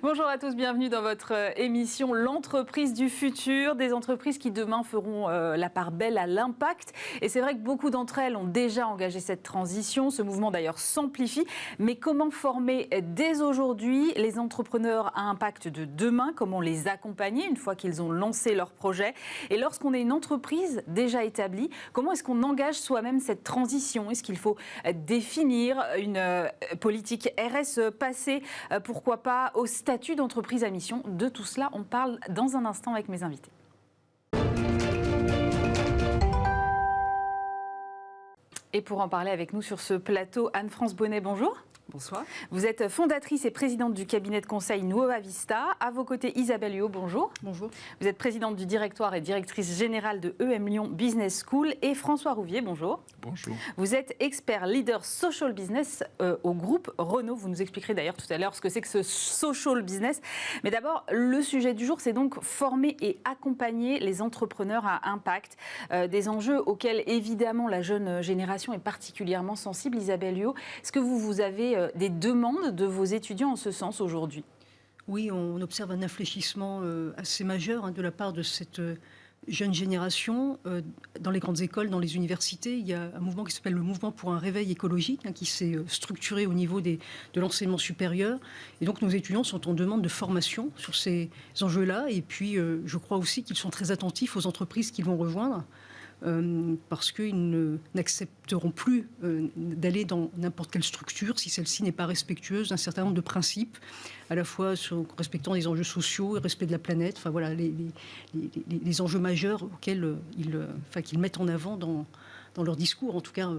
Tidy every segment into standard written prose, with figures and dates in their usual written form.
Bonjour à tous, bienvenue dans votre émission L'entreprise du futur, des entreprises qui demain feront la part belle à l'impact. Et c'est vrai que beaucoup d'entre elles ont déjà engagé cette transition, ce mouvement d'ailleurs s'amplifie. Mais comment former dès aujourd'hui les entrepreneurs à impact de demain? Comment les accompagner une fois qu'ils ont lancé leur projet? Et lorsqu'on est une entreprise déjà établie, comment est-ce qu'on engage soi-même cette transition? Est-ce qu'il faut définir une politique RSE, passer, pourquoi pas, au statut d'entreprise à mission? De tout cela, on parle dans un instant avec mes invités. Et pour en parler avec nous sur ce plateau, Anne-France Bonnet, bonjour. Bonsoir. Vous êtes fondatrice et présidente du cabinet de conseil Nuova Vista. À vos côtés, Isabelle Huot, bonjour. Bonjour. Vous êtes présidente du directoire et directrice générale de EM Lyon Business School. Et François Rouvier, bonjour. Bonjour. Vous êtes expert leader social business au groupe Renault. Vous nous expliquerez d'ailleurs tout à l'heure ce que c'est que ce social business. Mais d'abord, le sujet du jour, c'est donc former et accompagner les entrepreneurs à impact. Des enjeux auxquels, évidemment, la jeune génération est particulièrement sensible. Isabelle Huot, est-ce que vous avez des demandes de vos étudiants en ce sens aujourd'hui? Oui, on observe un infléchissement assez majeur de la part de cette jeune génération. Dans les grandes écoles, dans les universités, il y a un mouvement qui s'appelle le mouvement pour un réveil écologique, qui s'est structuré au niveau de l'enseignement supérieur. Et donc nos étudiants sont en demande de formation sur ces enjeux-là. Et puis je crois aussi qu'ils sont très attentifs aux entreprises qu'ils vont rejoindre. Parce qu'ils n'accepteront plus d'aller dans n'importe quelle structure si celle-ci n'est pas respectueuse d'un certain nombre de principes, à la fois respectant les enjeux sociaux et respect de la planète, enfin voilà les enjeux majeurs auxquels qu'ils mettent en avant dans leur discours, en tout cas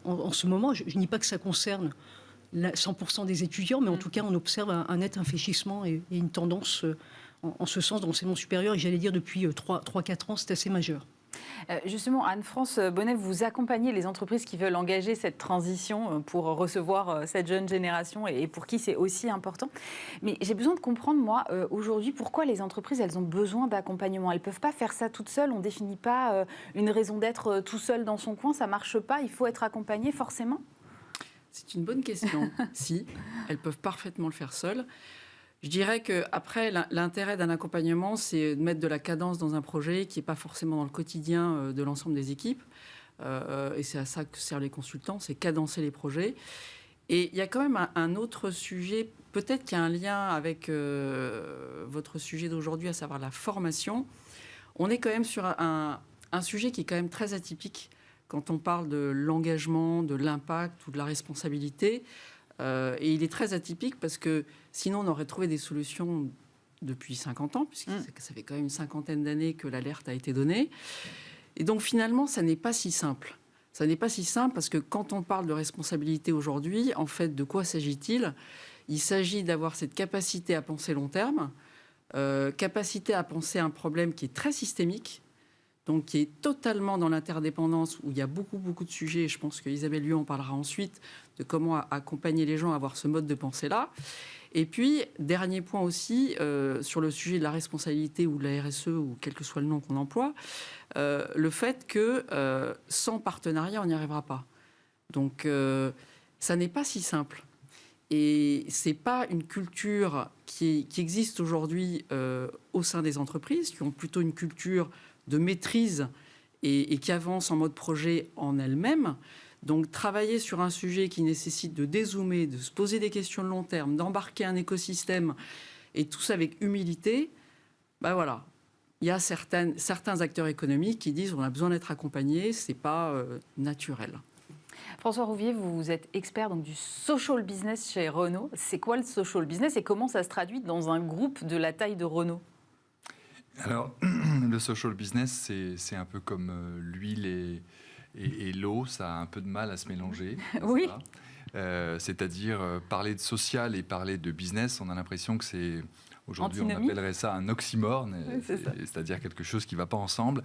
en ce moment. Je ne dis pas que ça concerne 100% des étudiants, mais en tout cas on observe un net infléchissement et une tendance en ce sens dans l'enseignement supérieur, et j'allais dire depuis 3-4 ans, c'est assez majeur. Justement, Anne-France Bonnet, vous accompagnez les entreprises qui veulent engager cette transition pour recevoir cette jeune génération et pour qui c'est aussi important. Mais j'ai besoin de comprendre, moi, aujourd'hui, pourquoi les entreprises, elles ont besoin d'accompagnement. Elles ne peuvent pas faire ça toutes seules. On ne définit pas une raison d'être tout seul dans son coin. Ça ne marche pas. Il faut être accompagné forcément. C'est une bonne question. Si, elles peuvent parfaitement le faire seules. Je dirais qu'après, l'intérêt d'un accompagnement, c'est de mettre de la cadence dans un projet qui n'est pas forcément dans le quotidien de l'ensemble des équipes. Et c'est à ça que servent les consultants, c'est cadencer les projets. Et il y a quand même un autre sujet, peut-être qu'il y a un lien avec votre sujet d'aujourd'hui, à savoir la formation. On est quand même sur un sujet qui est quand même très atypique quand on parle de l'engagement, de l'impact ou de la responsabilité. Et il est très atypique parce que sinon on aurait trouvé des solutions depuis 50 ans, puisque ça fait quand même une cinquantaine d'années que l'alerte a été donnée. Et donc finalement, ça n'est pas si simple. Ça n'est pas si simple parce que quand on parle de responsabilité aujourd'hui, en fait, de quoi s'agit-il? Il s'agit d'avoir cette capacité à penser long terme, capacité à penser un problème qui est très systémique, donc qui est totalement dans l'interdépendance, où il y a beaucoup de sujets, et je pense que Isabelle Huot en parlera ensuite, de comment accompagner les gens à avoir ce mode de pensée-là. Et puis, dernier point aussi, sur le sujet de la responsabilité ou de la RSE, ou quel que soit le nom qu'on emploie, le fait que sans partenariat, on n'y arrivera pas. Donc, ça n'est pas si simple. Et ce n'est pas une culture qui existe aujourd'hui au sein des entreprises, qui ont plutôt une culture de maîtrise et qui avance en mode projet en elle-même. Donc travailler sur un sujet qui nécessite de dézoomer, de se poser des questions de long terme, d'embarquer un écosystème, et tout ça avec humilité, ben voilà. Il y a certains acteurs économiques qui disent on a besoin d'être accompagnés, ce n'est pas naturel. François Rouvier, vous êtes expert donc, du social business chez Renault. C'est quoi le social business et comment ça se traduit dans un groupe de la taille de Renault? Alors, le social business, c'est un peu comme l'huile et l'eau, ça a un peu de mal à se mélanger. Oui. C'est-à-dire parler de social et parler de business, on a l'impression que c'est... Aujourd'hui, on appellerait ça un oxymore, c'est-à-dire quelque chose qui ne va pas ensemble.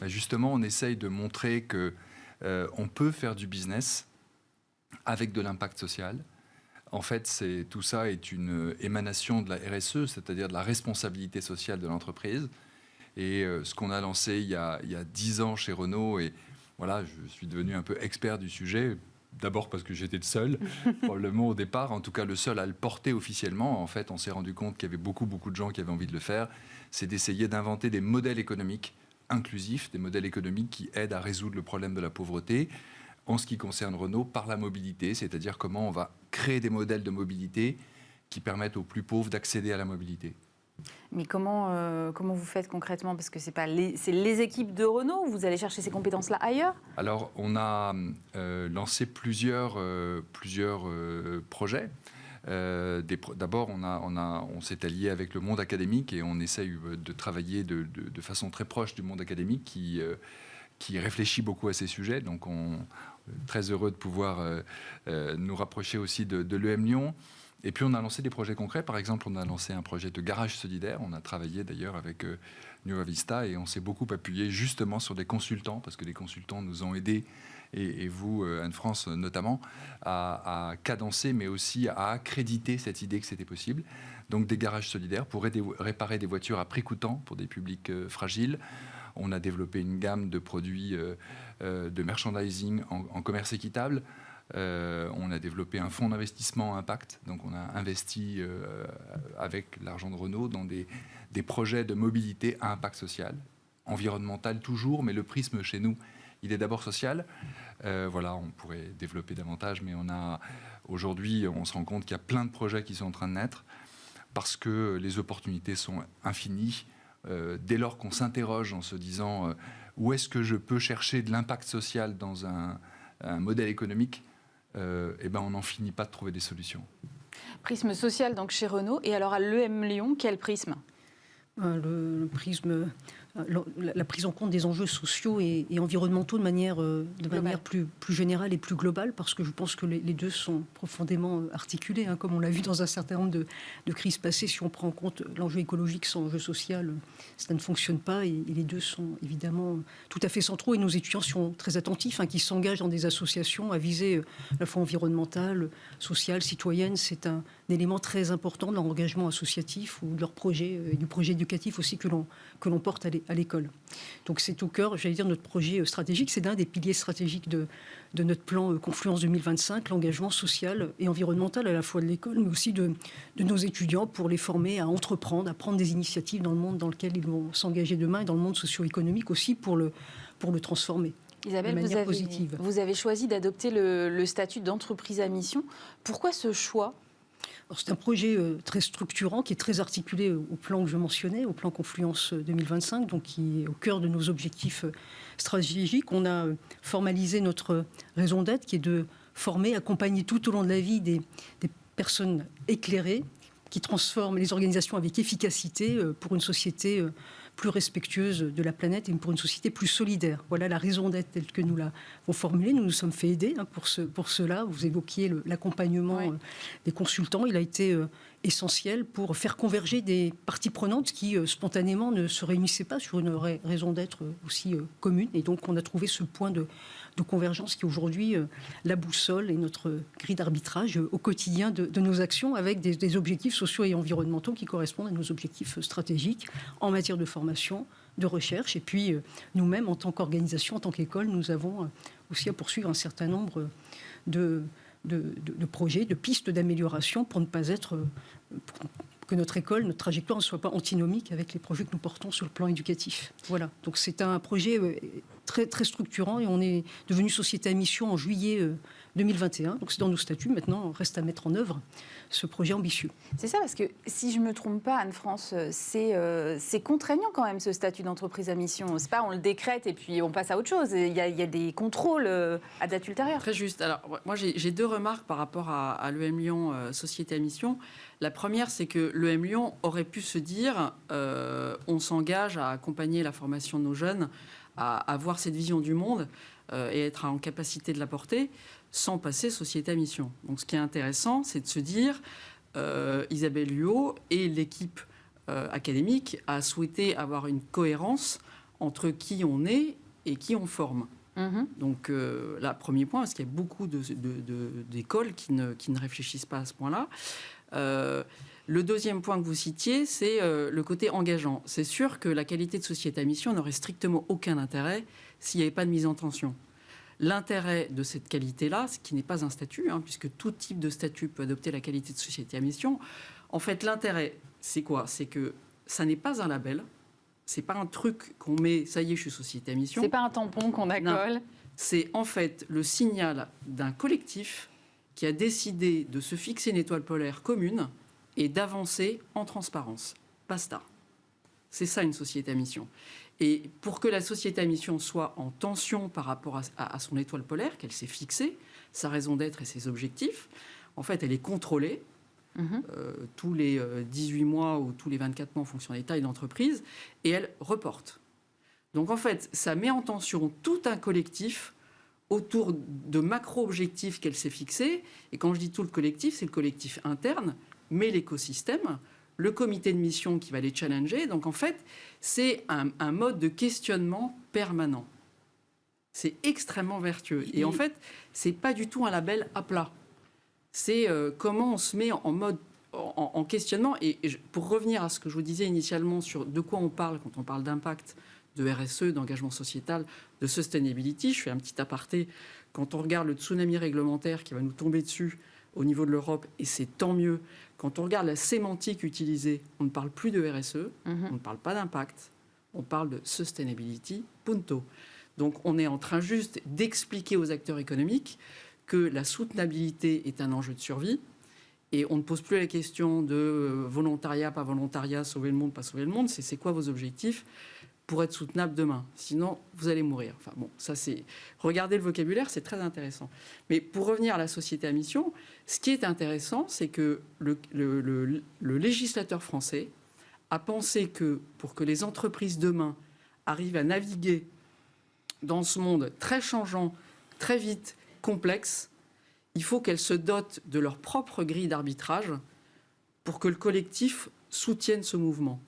Justement, on essaye de montrer qu'on peut faire du business avec de l'impact social. En fait, tout ça est une émanation de la RSE, c'est-à-dire de la responsabilité sociale de l'entreprise. Et ce qu'on a lancé il y a 10 ans chez Renault, et voilà, je suis devenu un peu expert du sujet, D'abord parce que j'étais le seul, probablement au départ, en tout cas le seul à le porter officiellement. En fait, on s'est rendu compte qu'il y avait beaucoup de gens qui avaient envie de le faire. C'est d'essayer d'inventer des modèles économiques inclusifs, des modèles économiques qui aident à résoudre le problème de la pauvreté. En ce qui concerne Renault, par la mobilité, c'est-à-dire comment on va créer des modèles de mobilité qui permettent aux plus pauvres d'accéder à la mobilité. Mais comment vous faites concrètement? Parce que c'est les équipes de Renault, ou vous allez chercher ces compétences-là ailleurs? Alors, on a lancé plusieurs projets. D'abord, on s'est allié avec le monde académique et on essaye de travailler de façon très proche du monde académique qui réfléchit beaucoup à ces sujets. Donc, on est très heureux de pouvoir nous rapprocher aussi de l'EM Lyon. Et puis, on a lancé des projets concrets. Par exemple, on a lancé un projet de garage solidaire. On a travaillé d'ailleurs avec Nueva Vista et on s'est beaucoup appuyé justement sur des consultants, parce que les consultants nous ont aidés, et vous, Anne-France notamment, à cadencer, mais aussi à accréditer cette idée que c'était possible. Donc, des garages solidaires pour réparer des voitures à prix coûtant pour des publics fragiles. On a développé une gamme de produits de merchandising en commerce équitable. On a développé un fonds d'investissement impact, donc on a investi avec l'argent de Renault dans des projets de mobilité à impact social, environnemental toujours, mais le prisme chez nous, il est d'abord social. Voilà, on pourrait développer davantage, mais aujourd'hui, on se rend compte qu'il y a plein de projets qui sont en train de naître parce que les opportunités sont infinies. Dès lors qu'on s'interroge en se disant où est-ce que je peux chercher de l'impact social dans un modèle économique, on n'en finit pas de trouver des solutions. Prisme social donc chez Renault. Et alors à l'EM Lyon, quel prisme? Le prisme, la prise en compte des enjeux sociaux et environnementaux de manière plus générale et plus globale, parce que je pense que les deux sont profondément articulés, comme on l'a vu dans un certain nombre de crises passées. Si on prend en compte l'enjeu écologique sans enjeu social, ça ne fonctionne pas, et les deux sont évidemment tout à fait centraux, et nos étudiants sont très attentifs, qui s'engagent dans des associations à visée à la fois environnementale, sociale, citoyenne. C'est un élément très important de leur engagement associatif ou de leur projet, du projet éducatif aussi que l'on porte à l'école. Donc c'est au cœur, j'allais dire, notre projet stratégique. C'est l'un des piliers stratégiques de notre plan Confluence 2025, l'engagement social et environnemental à la fois de l'école, mais aussi de nos étudiants, pour les former à entreprendre, à prendre des initiatives dans le monde dans lequel ils vont s'engager demain, et dans le monde socio-économique aussi, pour le transformer. Isabelle, vous avez choisi d'adopter le statut d'entreprise à mission. Pourquoi ce choix ? Alors, c'est un projet très structurant, qui est très articulé au plan que je mentionnais, au plan Confluence 2025, donc qui est au cœur de nos objectifs stratégiques. On a formalisé notre raison d'être, qui est de former, accompagner tout au long de la vie des personnes éclairées, qui transforment les organisations avec efficacité pour une société plus respectueuse de la planète et pour une société plus solidaire. Voilà la raison d'être telle que nous l'avons formulée. Nous nous sommes fait aider pour cela. Vous évoquiez l'accompagnement des consultants. Il a été essentiel pour faire converger des parties prenantes qui, spontanément, ne se réunissaient pas sur une raison d'être aussi commune. Et donc, on a trouvé ce point de convergence qui est aujourd'hui la boussole et notre grille d'arbitrage au quotidien de nos actions, avec des objectifs sociaux et environnementaux qui correspondent à nos objectifs stratégiques en matière de formation, de recherche. Et puis, nous-mêmes, en tant qu'organisation, en tant qu'école, nous avons aussi à poursuivre un certain nombre de projets, de pistes d'amélioration pour ne pas être... que notre école, notre trajectoire ne soit pas antinomique avec les projets que nous portons sur le plan éducatif. Voilà. Donc c'est un projet très, très structurant, et on est devenu société à mission en juillet 2021. Donc c'est dans nos statuts. Maintenant, on reste à mettre en œuvre ce projet ambitieux. C'est ça, parce que si je ne me trompe pas, Anne-France, c'est contraignant quand même, ce statut d'entreprise à mission. C'est pas on le décrète et puis on passe à autre chose. Il y a des contrôles à date ultérieure. Très juste. Alors moi j'ai deux remarques par rapport à l'EM Lyon société à mission. La première, c'est que l'EM Lyon aurait pu se dire on s'engage à accompagner la formation de nos jeunes, à avoir cette vision du monde et être en capacité de la porter sans passer société à mission. Donc ce qui est intéressant, c'est de se dire Isabelle Luot et l'équipe académique a souhaité avoir une cohérence entre qui on est et qui on forme. Donc là, premier point, parce qu'il y a beaucoup d'écoles qui ne réfléchissent pas à ce point-là. Le deuxième point que vous citiez, c'est le côté engageant. C'est sûr que la qualité de société à mission n'aurait strictement aucun intérêt s'il n'y avait pas de mise en tension. L'intérêt de cette qualité-là, ce qui n'est pas un statut, puisque tout type de statut peut adopter la qualité de société à mission. En fait, l'intérêt, c'est quoi? C'est que ça n'est pas un label, c'est pas un truc qu'on met, ça y est, je suis société à mission. C'est pas un tampon qu'on accole. Non. C'est en fait le signal d'un collectif qui a décidé de se fixer une étoile polaire commune et d'avancer en transparence. Basta. C'est ça une société à mission. Et pour que la société à mission soit en tension par rapport à son étoile polaire, qu'elle s'est fixée, sa raison d'être et ses objectifs, en fait, elle est contrôlée tous les 18 mois ou tous les 24 mois en fonction des tailles d'entreprise, et elle reporte. Donc en fait, ça met en tension tout un collectif autour de macro-objectifs qu'elle s'est fixés. Et quand je dis tout le collectif, c'est le collectif interne, mais l'écosystème, le comité de mission qui va les challenger. Donc en fait, c'est un mode de questionnement permanent. C'est extrêmement vertueux. Et en fait, c'est pas du tout un label à plat. C'est comment on se met en mode en questionnement. Et pour revenir à ce que je vous disais initialement sur de quoi on parle quand on parle d'impact, de RSE, d'engagement sociétal, de sustainability, je fais un petit aparté. Quand on regarde le tsunami réglementaire qui va nous tomber dessus au niveau de l'Europe, et c'est tant mieux. Quand on regarde la sémantique utilisée, on ne parle plus de RSE, on ne parle pas d'impact, on parle de sustainability, punto. Donc on est en train juste d'expliquer aux acteurs économiques que la soutenabilité est un enjeu de survie, et on ne pose plus la question de volontariat, pas volontariat, sauver le monde, pas sauver le monde, c'est quoi vos objectifs pour être soutenable demain. Sinon, vous allez mourir. Enfin bon, ça c'est... Regardez le vocabulaire, c'est très intéressant. Mais pour revenir à la société à mission, ce qui est intéressant, c'est que le législateur français a pensé que pour que les entreprises demain arrivent à naviguer dans ce monde très changeant, très vite, complexe, il faut qu'elles se dotent de leur propre grille d'arbitrage pour que le collectif soutienne ce mouvement.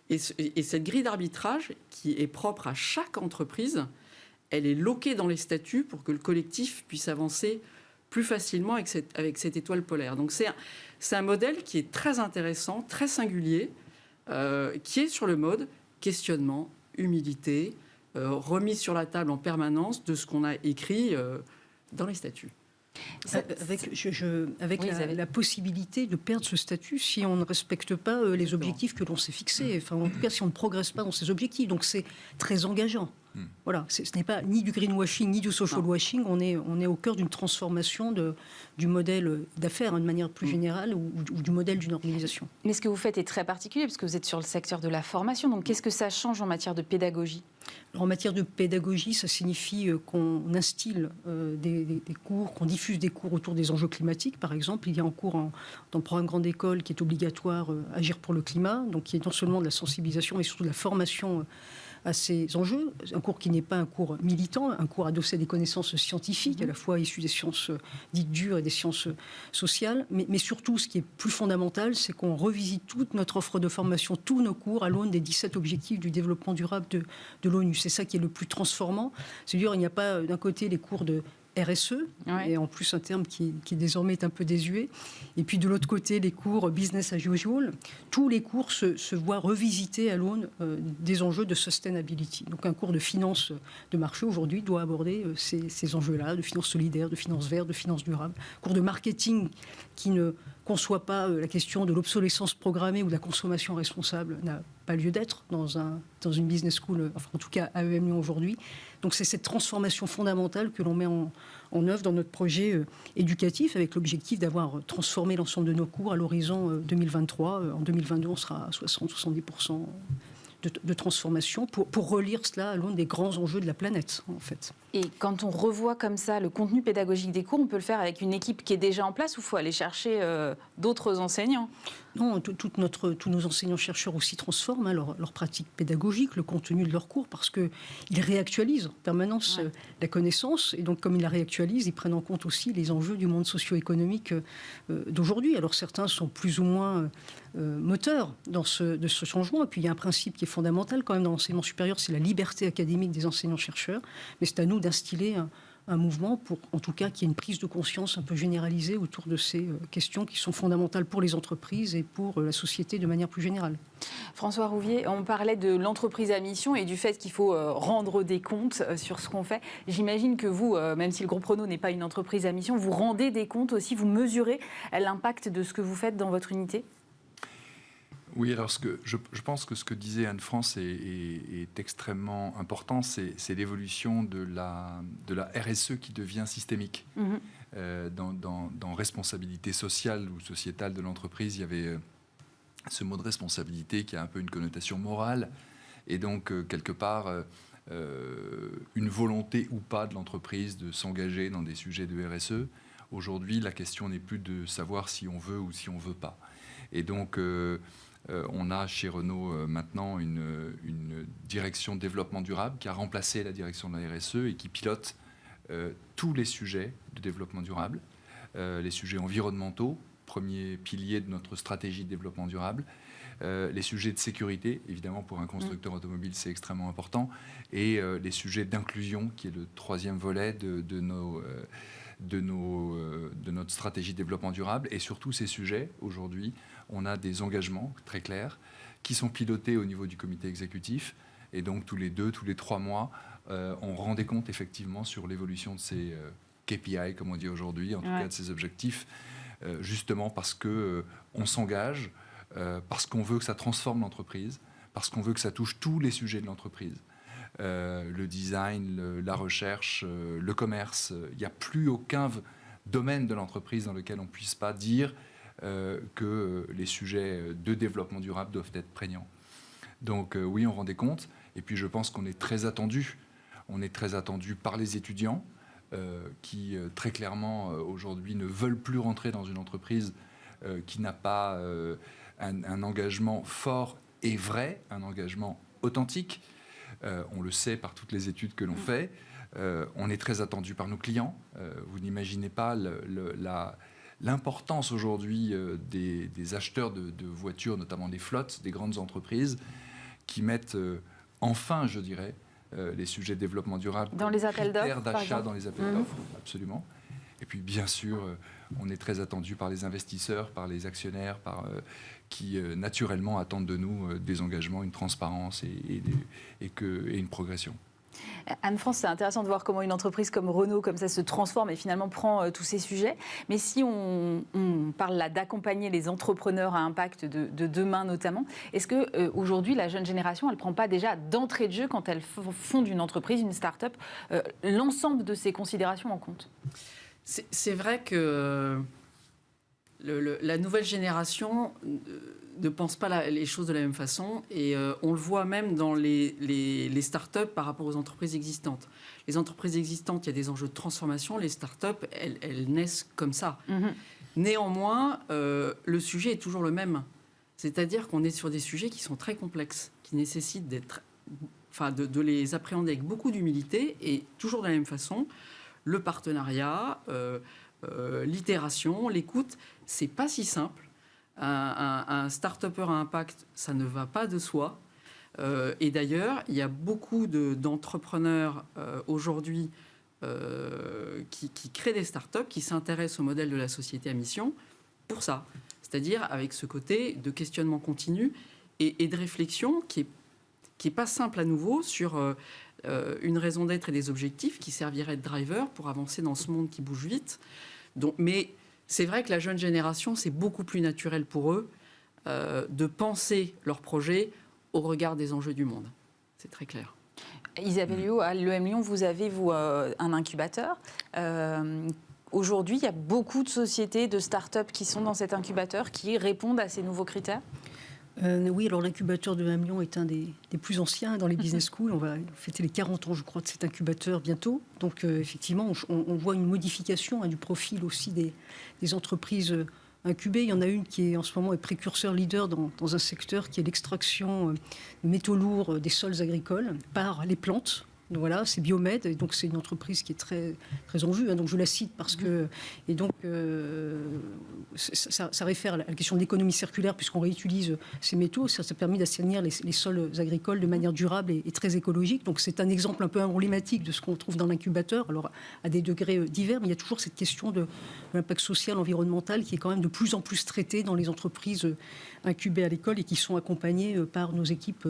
Et cette grille d'arbitrage, qui est propre à chaque entreprise, elle est loquée dans les statuts pour que le collectif puisse avancer plus facilement avec cette étoile polaire. Donc c'est un modèle qui est très intéressant, très singulier, qui est sur le mode questionnement, humilité, remise sur la table en permanence de ce qu'on a écrit dans les statuts. Avec la possibilité de perdre ce statut si on ne respecte pas les objectifs que l'on s'est fixés. Enfin, en tout cas, si on ne progresse pas dans ces objectifs. Donc, c'est très engageant. Voilà, ce n'est pas ni du greenwashing ni du social washing. On est au cœur d'une transformation du modèle d'affaires, de manière plus générale, ou du modèle d'une organisation. Mais ce que vous faites est très particulier, parce que vous êtes sur le secteur de la formation. Donc, qu'est-ce que ça change en matière de pédagogie ? Alors, en matière de pédagogie, ça signifie qu'on instille des cours, qu'on diffuse des cours autour des enjeux climatiques, par exemple. Il y a un cours dans le programme Grande École qui est obligatoire, Agir pour le climat, donc qui est non seulement de la sensibilisation, mais surtout de la formation à ces enjeux. Un cours qui n'est pas un cours militant, un cours adossé à des connaissances scientifiques, à la fois issues des sciences dites dures et des sciences sociales. Mais surtout, ce qui est plus fondamental, c'est qu'on revisite toute notre offre de formation, tous nos cours, à l'aune des 17 objectifs du développement durable de l'ONU. C'est ça qui est le plus transformant. C'est-à-dire, il n'y a pas d'un côté les cours de RSE, et en plus un terme qui désormais est un peu désuet. Et puis de l'autre côté, les cours business as usual. Tous les cours se voient revisités à l'aune des enjeux de sustainability. Donc un cours de finance de marché aujourd'hui doit aborder ces enjeux-là, de finance solidaire, de finance verte, de finance durable. Cours de marketing qui ne conçoit pas la question de l'obsolescence programmée ou de la consommation responsable n'a pas lieu d'être dans une business school, enfin en tout cas à EM Lyon aujourd'hui. Donc c'est cette transformation fondamentale que l'on met en œuvre dans notre projet éducatif, avec l'objectif d'avoir transformé l'ensemble de nos cours à l'horizon 2023. En 2022, on sera à 60-70% de transformation pour relire cela à l'aune des grands enjeux de la planète, en fait. Et quand on revoit comme ça le contenu pédagogique des cours, on peut le faire avec une équipe qui est déjà en place ou il faut aller chercher d'autres enseignants ? Non, tous nos enseignants-chercheurs aussi transforment leur pratique pédagogique, le contenu de leurs cours, parce qu'ils réactualisent en permanence la connaissance. Et donc, comme ils la réactualisent, ils prennent en compte aussi les enjeux du monde socio-économique d'aujourd'hui. Alors, certains sont plus ou moins moteurs de ce changement. Et puis, il y a un principe qui est fondamental quand même dans l'enseignement supérieur, c'est la liberté académique des enseignants-chercheurs. Mais c'est à nous d'instiller un mouvement pour, en tout cas, qu'il y ait une prise de conscience un peu généralisée autour de ces questions qui sont fondamentales pour les entreprises et pour la société de manière plus générale. François Rouvier, on parlait de l'entreprise à mission et du fait qu'il faut rendre des comptes sur ce qu'on fait. J'imagine que vous, même si le groupe Renault n'est pas une entreprise à mission, vous rendez des comptes aussi, vous mesurez l'impact de ce que vous faites dans votre unité ? Oui, alors je pense que ce que disait Anne-France est extrêmement important, c'est l'évolution de la RSE qui devient systémique. Dans responsabilité sociale ou sociétale de l'entreprise, il y avait ce mot de responsabilité qui a un peu une connotation morale, et donc quelque part une volonté ou pas de l'entreprise de s'engager dans des sujets de RSE. Aujourd'hui, la question n'est plus de savoir si on veut ou si on ne veut pas. Et donc, on a chez Renault maintenant une direction de développement durable qui a remplacé la direction de la RSE et qui pilote tous les sujets de développement durable, les sujets environnementaux, premier pilier de notre stratégie de développement durable, les sujets de sécurité, évidemment pour un constructeur automobile c'est extrêmement important, et les sujets d'inclusion qui est le troisième volet de notre stratégie de développement durable. Et sur tous ces sujets, aujourd'hui, on a des engagements très clairs qui sont pilotés au niveau du comité exécutif. Et donc, tous les 2, tous les 3 mois, on rend des comptes effectivement sur l'évolution de ces KPI, comme on dit aujourd'hui, en tout cas de ces objectifs, justement parce qu'on s'engage, parce qu'on veut que ça transforme l'entreprise, parce qu'on veut que ça touche tous les sujets de l'entreprise. Le design, la recherche, le commerce. Il n'y a plus aucun domaine de l'entreprise dans lequel on ne puisse pas dire que les sujets de développement durable doivent être prégnants. Donc oui, on rend des comptes. Et puis je pense qu'on est très attendu. On est très attendu par les étudiants qui très clairement aujourd'hui ne veulent plus rentrer dans une entreprise qui n'a pas un engagement fort et vrai, un engagement authentique. On le sait par toutes les études que l'on fait. On est très attendu par nos clients. Vous n'imaginez pas l'importance aujourd'hui des acheteurs de voitures, notamment des flottes, des grandes entreprises, qui mettent enfin, je dirais, les sujets de développement durable dans les appels d'offres, d'achat dans les appels d'offres, absolument. Et puis, bien sûr, on est très attendu par les investisseurs, par les actionnaires, qui naturellement attendent de nous des engagements, une transparence et une progression. Anne-France, c'est intéressant de voir comment une entreprise comme Renault, comme ça, se transforme et finalement prend tous ces sujets. Mais si on parle là d'accompagner les entrepreneurs à impact de demain notamment, est-ce qu'aujourd'hui, la jeune génération, elle ne prend pas déjà d'entrée de jeu, quand elle fonde une entreprise, une start-up, l'ensemble de ces considérations en compte ? C'est vrai que la nouvelle génération ne pense pas les choses de la même façon, et on le voit même dans les start-up par rapport aux entreprises existantes. Les entreprises existantes, il y a des enjeux de transformation, les start-up, elles naissent comme ça. Néanmoins, le sujet est toujours le même. C'est-à-dire qu'on est sur des sujets qui sont très complexes, qui nécessitent de les appréhender avec beaucoup d'humilité, et toujours de la même façon. Le partenariat, l'itération, l'écoute, c'est pas si simple. Un start-upper à impact, ça ne va pas de soi. Et d'ailleurs, il y a beaucoup d'entrepreneurs aujourd'hui qui créent des start-up, qui s'intéressent au modèle de la société à mission pour ça. C'est-à-dire avec ce côté de questionnement continu et de réflexion qui est pas simple à nouveau sur une raison d'être et des objectifs qui serviraient de driver pour avancer dans ce monde qui bouge vite. Mais c'est vrai que la jeune génération, c'est beaucoup plus naturel pour eux de penser leur projet au regard des enjeux du monde. C'est très clair. Isabelle Huot, à l'EM Lyon, vous avez un incubateur. Aujourd'hui, il y a beaucoup de sociétés, de start-up qui sont dans cet incubateur, qui répondent à ces nouveaux critères ? Oui, alors l'incubateur de l'EM Lyon est un des plus anciens dans les business schools. On va fêter les 40 ans, je crois, de cet incubateur bientôt. Donc, effectivement, on voit une modification du profil aussi des entreprises incubées. Il y en a une qui en ce moment est précurseur leader dans un secteur qui est l'extraction de métaux lourds des sols agricoles par les plantes. Donc voilà, c'est Biomed, et donc c'est une entreprise qui est très, très en vue, hein, donc je la cite parce que... Et donc, ça réfère à la question de l'économie circulaire, puisqu'on réutilise ces métaux, ça permet d'assainir les sols agricoles de manière durable et très écologique. Donc c'est un exemple un peu emblématique de ce qu'on trouve dans l'incubateur, alors à des degrés divers, mais il y a toujours cette question de l'impact social, environnemental, qui est quand même de plus en plus traitée dans les entreprises incubées à l'école et qui sont accompagnées par nos équipes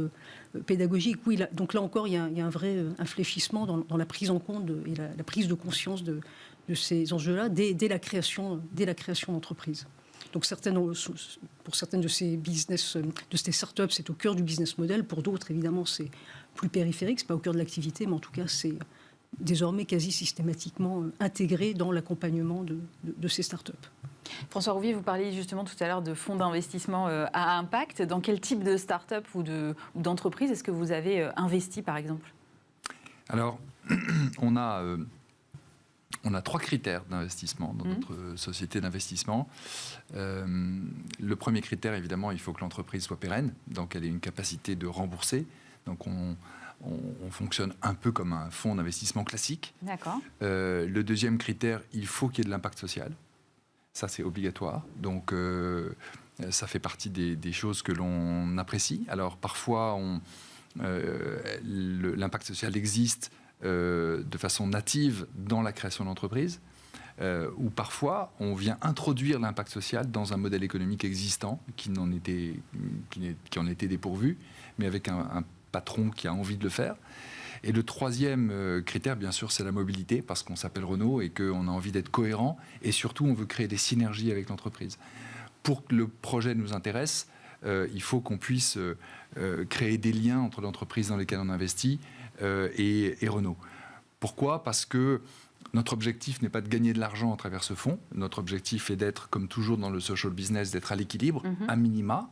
pédagogiques. Oui, donc là encore, il y a un vrai infléchissement dans la prise en compte et la prise de conscience de ces enjeux-là dès la création d'entreprises. Donc pour certaines de ces startups, c'est au cœur du business model. Pour d'autres, évidemment, c'est plus périphérique, c'est pas au cœur de l'activité, mais en tout cas, c'est désormais quasi systématiquement intégré dans l'accompagnement de ces startups. François Rouvier, vous parliez justement tout à l'heure de fonds d'investissement à impact. Dans quel type de start-up ou d'entreprise est-ce que vous avez investi, par exemple ? Alors, on a 3 critères d'investissement dans notre société d'investissement. Le premier critère, évidemment, il faut que l'entreprise soit pérenne, donc elle ait une capacité de rembourser. Donc on fonctionne un peu comme un fonds d'investissement classique. D'accord. Le deuxième critère, il faut qu'il y ait de l'impact social. Ça, c'est obligatoire. Donc, ça fait partie des choses que l'on apprécie. Alors, parfois, l'impact social existe de façon native dans la création d'entreprise, ou parfois, on vient introduire l'impact social dans un modèle économique existant qui en était dépourvu, mais avec un patron qui a envie de le faire. Et le troisième critère, bien sûr, c'est la mobilité, parce qu'on s'appelle Renault et qu'on a envie d'être cohérent. Et surtout, on veut créer des synergies avec l'entreprise. Pour que le projet nous intéresse, il faut qu'on puisse créer des liens entre l'entreprise dans laquelle on investit et Renault. Pourquoi ? Parce que notre objectif n'est pas de gagner de l'argent à travers ce fonds. Notre objectif est d'être, comme toujours dans le social business, d'être à l'équilibre, à minima.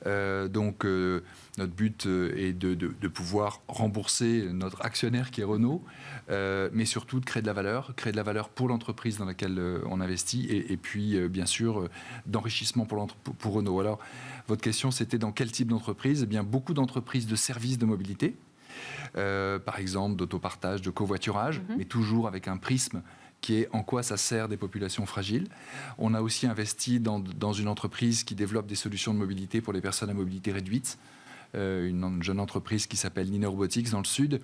Donc notre but est de pouvoir rembourser notre actionnaire qui est Renault, mais surtout de créer de la valeur pour l'entreprise dans laquelle on investit, et puis bien sûr d'enrichissement pour Renault. Alors votre question, c'était dans quel type d'entreprise ? Eh bien, beaucoup d'entreprises de services de mobilité, par exemple d'autopartage, de covoiturage, mais toujours avec un prisme qui est en quoi ça sert des populations fragiles. On a aussi investi dans une entreprise qui développe des solutions de mobilité pour les personnes à mobilité réduite, une jeune entreprise qui s'appelle Nina Robotics dans le Sud.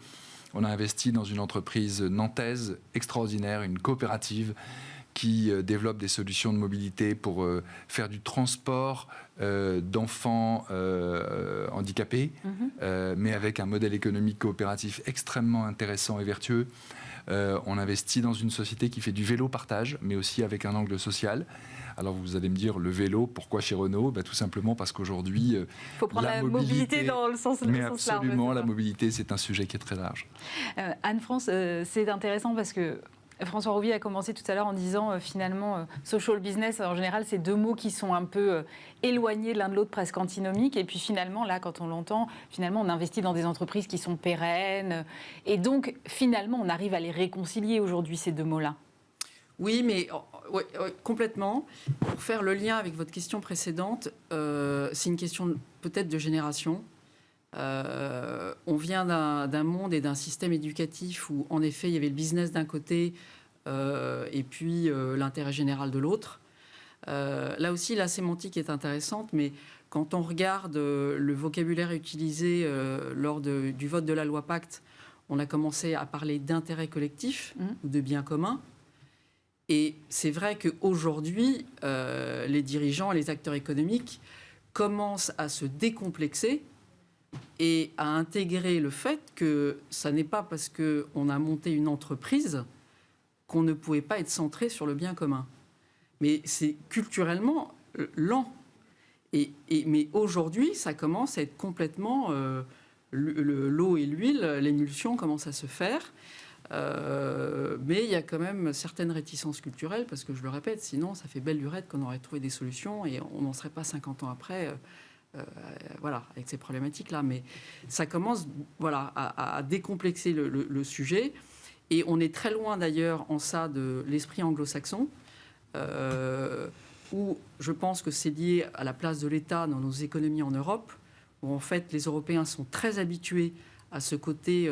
On a investi dans une entreprise nantaise extraordinaire, une coopérative qui développe des solutions de mobilité pour faire du transport d'enfants handicapés, mais avec un modèle économique coopératif extrêmement intéressant et vertueux. On investit dans une société qui fait du vélo partage, mais aussi avec un angle social. Alors vous allez me dire, le vélo, pourquoi chez Renault ? Tout simplement parce qu'aujourd'hui... Il faut prendre la mobilité dans le sens large. Mais absolument, la mobilité, c'est un sujet qui est très large. Anne-France, c'est intéressant parce que François Rouvier a commencé tout à l'heure en disant finalement social business, en général, c'est deux mots qui sont un peu éloignés l'un de l'autre, presque antinomiques. Et puis finalement, là, quand on l'entend, finalement, on investit dans des entreprises qui sont pérennes. Et donc, finalement, on arrive à les réconcilier aujourd'hui, ces deux mots-là. Oui, mais complètement. Pour faire le lien avec votre question précédente, c'est une question peut-être de génération. On vient d'un monde et d'un système éducatif où, en effet, il y avait le business d'un côté et puis l'intérêt général de l'autre. Là aussi, la sémantique est intéressante, mais quand on regarde le vocabulaire utilisé lors du vote de la loi Pacte, on a commencé à parler d'intérêt collectif ou de bien commun. Et c'est vrai qu'aujourd'hui, les dirigeants et les acteurs économiques commencent à se décomplexer et à intégrer le fait que ça n'est pas parce qu'on a monté une entreprise qu'on ne pouvait pas être centré sur le bien commun. Mais c'est culturellement lent. Mais aujourd'hui, ça commence à être complètement... l'eau et l'huile, l'émulsion commence à se faire. Mais il y a quand même certaines réticences culturelles, parce que je le répète, sinon ça fait belle lurette qu'on aurait trouvé des solutions et on n'en serait pas 50 ans après... avec ces problématiques-là. Mais ça commence à décomplexer le sujet. Et on est très loin d'ailleurs en ça de l'esprit anglo-saxon, où je pense que c'est lié à la place de l'État dans nos économies en Europe, où en fait les Européens sont très habitués à ce côté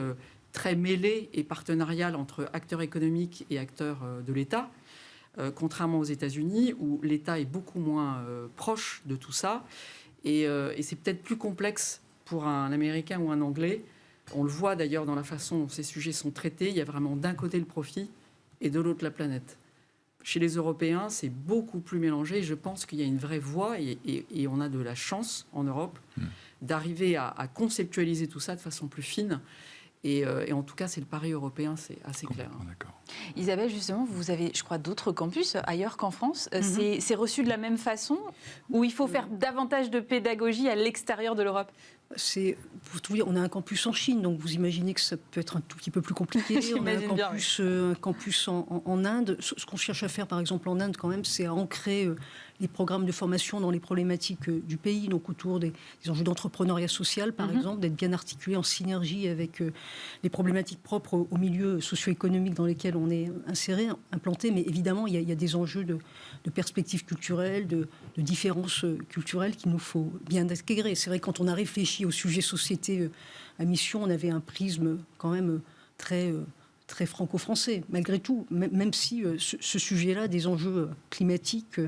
très mêlée et partenariale entre acteurs économiques et acteurs de l'État, contrairement aux États-Unis, où l'État est beaucoup moins proche de tout ça. Et c'est peut-être plus complexe pour un Américain ou un Anglais. On le voit d'ailleurs dans la façon dont ces sujets sont traités. Il y a vraiment d'un côté le profit et de l'autre la planète. Chez les Européens, c'est beaucoup plus mélangé. Je pense qu'il y a une vraie voie et on a de la chance en Europe d'arriver à conceptualiser tout ça de façon plus fine. Et en tout cas, c'est le pari européen, c'est assez clair. D'accord. Isabelle, justement, vous avez, je crois, d'autres campus ailleurs qu'en France. C'est reçu de la même façon ou il faut faire davantage de pédagogie à l'extérieur de l'Europe ? Pour tout dire, on a un campus en Chine, donc vous imaginez que ça peut être un tout petit peu plus compliqué. On a un campus en Inde. Ce qu'on cherche à faire, par exemple, en Inde, quand même, c'est à ancrer les programmes de formation dans les problématiques du pays, donc autour des enjeux d'entrepreneuriat social, par exemple, d'être bien articulé en synergie avec les problématiques propres aux milieux socio-économiques dans lesquels on est inséré, implanté. Mais évidemment, il y a des enjeux de perspectives culturelles, de différences culturelles qu'il nous faut bien intégrer. C'est vrai que quand on a réfléchi au sujet société à mission, on avait un prisme quand même très franco-français, malgré tout, même si ce sujet-là, des enjeux climatiques,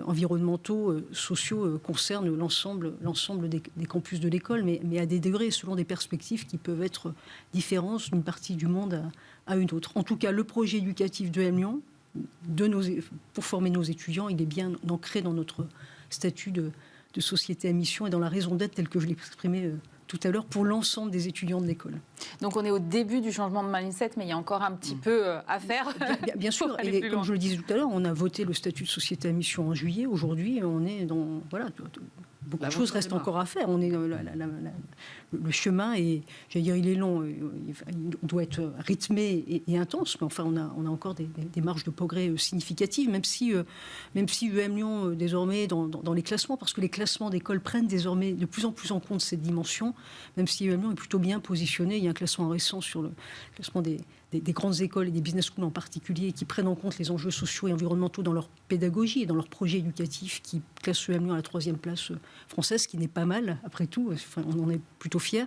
environnementaux, sociaux, concerne l'ensemble des campus de l'école, mais à des degrés, selon des perspectives qui peuvent être différentes d'une partie du monde à une autre. En tout cas, le projet éducatif de EM Lyon, pour former nos étudiants, il est bien ancré dans notre statut de société à mission et dans la raison d'être telle que je l'ai exprimée tout à l'heure pour l'ensemble des étudiants de l'école. Donc on est au début du changement de mindset, mais il y a encore un petit peu à faire. Bien sûr, et comme je le disais tout à l'heure, on a voté le statut de société à mission en juillet. Aujourd'hui, on est dans... Voilà, beaucoup de choses restent encore à faire. On est le chemin et j'allais dire il est long, il doit être rythmé et intense, mais enfin on a encore des marges de progrès significatives, même si EM Lyon désormais dans les classements, parce que les classements d'écoles prennent désormais de plus en plus en compte cette dimension, même si EM Lyon est plutôt bien positionné. Il y a un classement récent sur le classement des grandes écoles et des business schools en particulier qui prennent en compte les enjeux sociaux et environnementaux dans leur pédagogie et dans leur projet éducatif, qui classe EM Lyon à la 3e place française, ce qui n'est pas mal, après tout. Enfin, on en est plutôt fiers.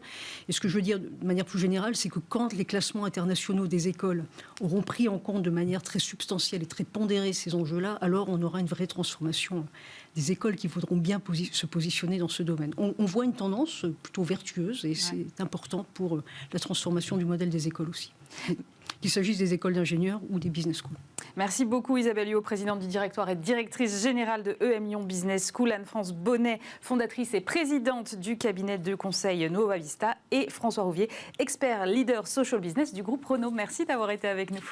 Et ce que je veux dire de manière plus générale, c'est que quand les classements internationaux des écoles auront pris en compte de manière très substantielle et très pondérée ces enjeux-là, alors on aura une vraie transformation des écoles qui voudront bien se positionner dans ce domaine. On voit une tendance plutôt vertueuse et c'est important pour la transformation du modèle des écoles aussi. Qu'il s'agisse des écoles d'ingénieurs ou des business schools. Merci beaucoup Isabelle Huot, présidente du directoire et directrice générale de EM Lyon Business School, Anne-France Bonnet, fondatrice et présidente du cabinet de conseil Nova Vista, et François Rouvier, expert leader social business du groupe Renault. Merci d'avoir été avec nous.